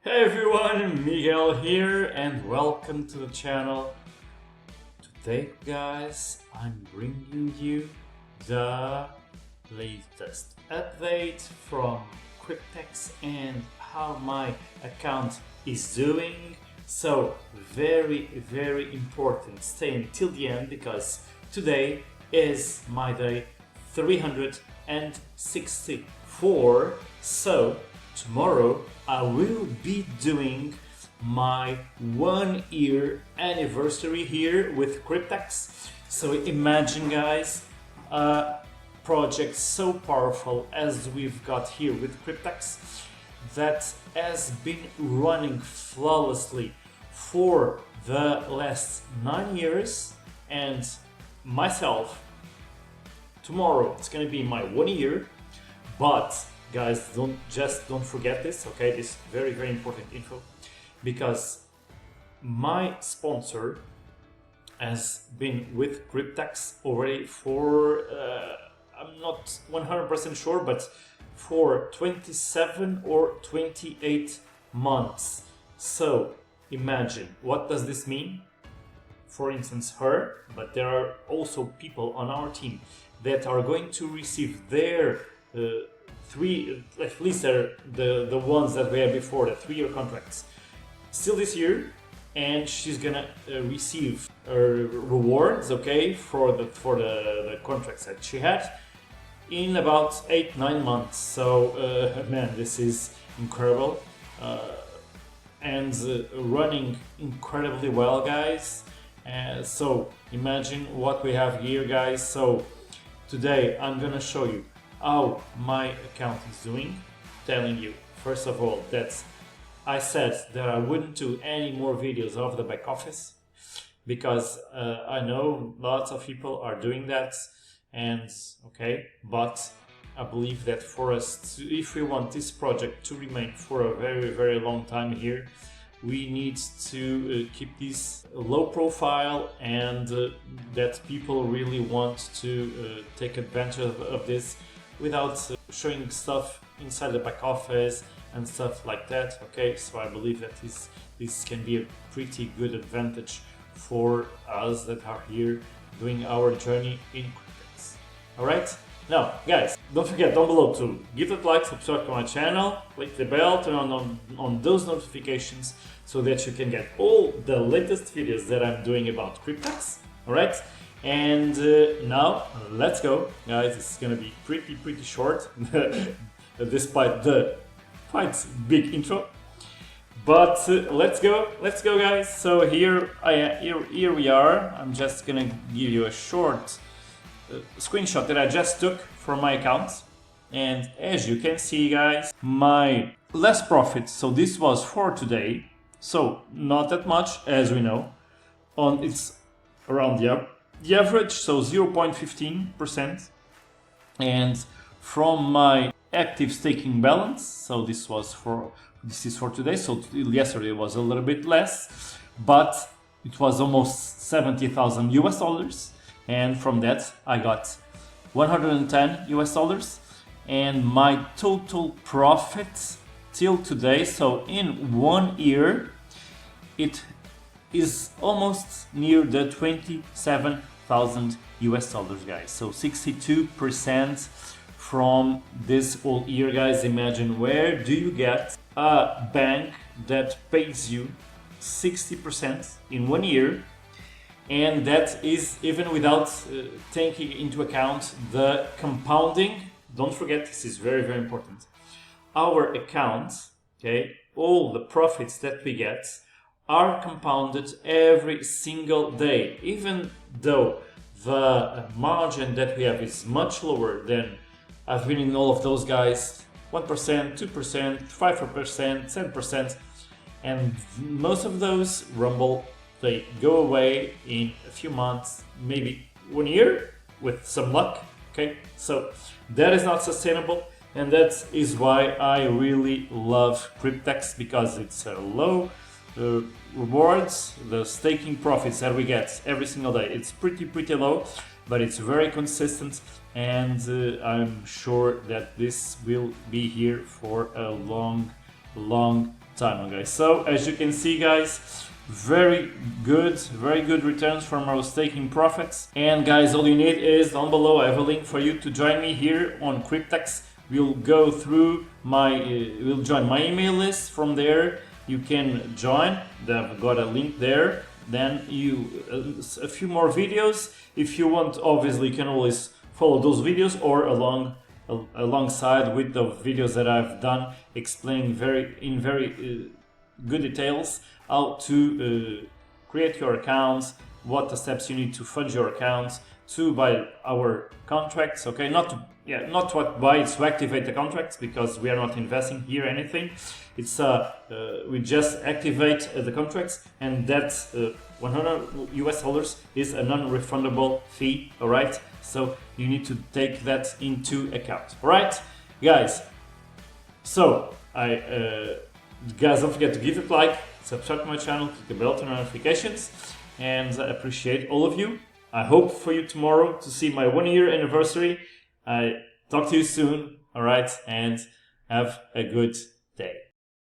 Hey everyone, Miguel here and welcome to the channel. Today guys, I'm bringing you the latest update from Cryptex and how my account is doing. So very important, stay until the end because today is my day 364. So tomorrow I will be doing my 1-year anniversary here with Cryptex. So imagine guys, a project so powerful as we've got here with Cryptex that has been running flawlessly for the last 9 years, and myself, tomorrow it's gonna be my 1 year. But guys, don't forget this, okay? This is very important info, because my sponsor has been with Cryptex already for I'm not 100% sure, but for 27 or 28 months. So imagine, what does this mean? For instance, her, but there are also people on our team that are going to receive their at least the ones that we had before, the 3-year contracts, still this year, and she's gonna receive rewards, okay, for the contracts that she had in about 8-9 months. So man, this is incredible and running incredibly well, guys. So imagine what we have here, guys. So today I'm gonna show you how my account is doing, telling you first of all that I said that I wouldn't do any more videos of the back office because I know lots of people are doing that, and okay, but I believe that for us to, if we want this project to remain for a very long time here, we need to keep this low profile, and that people really want to take advantage of this without showing stuff inside the back office and stuff like that. Okay, so I believe that this can be a pretty good advantage for us that are here doing our journey in Cryptex. Alright, now guys, don't forget down below to give that like, subscribe to my channel, click the bell, turn on those notifications so that you can get all the latest videos that I'm doing about Cryptex. Alright, and now let's go, guys. This is gonna be pretty short despite the quite big intro, but let's go guys. So here we are. I'm just gonna give you a short screenshot that I just took from my account, and as you can see guys, my last profit, so this was for today, so not that much, as we know, on it's around the average, so 0.15%. and from my active staking balance, so this is for today, so yesterday was a little bit less, but it was almost $70,000, and from that I got $110, and my total profit till today, so in 1 year, it is almost near the $27,000, guys. So 62% from this whole year, guys. Imagine, where do you get a bank that pays you 60% in 1 year, and that is even without taking into account the compounding? Don't forget, this is very important. Our account, okay, all the profits that we get are compounded every single day, even though the margin that we have is much lower than I've been in all of those guys, 1%, 2%, 5%, 10%, and most of those rumble, they go away in a few months, maybe 1 year with some luck, okay? So that is not sustainable, and that is why I really love Cryptex, because it's a low rewards, the staking profits that we get every single day, it's pretty low, but it's very consistent, and I'm sure that this will be here for a long time, guys. So as you can see, guys, very good returns from our staking profits. And guys, all you need is down below. I have a link for you to join me here on Cryptex. We'll go through my we'll join my email list. From there you can join. I've got a link there. Then you a few more videos. If you want, obviously you can always follow those videos or alongside with the videos that I've done explaining very good details how to create your accounts, what the steps you need to fund your accounts, to buy our contracts. Okay, not to buy, it's to activate the contracts, because we are not investing here anything. It's we just activate the contracts, and that's $100 is a non-refundable fee. All right, so you need to take that into account. All right, guys. So guys, don't forget to give it a like, subscribe to my channel, click the bell to notifications, and I appreciate all of you. I hope for you tomorrow to see my 1 year anniversary. I talk to you soon, all right, and have a good day.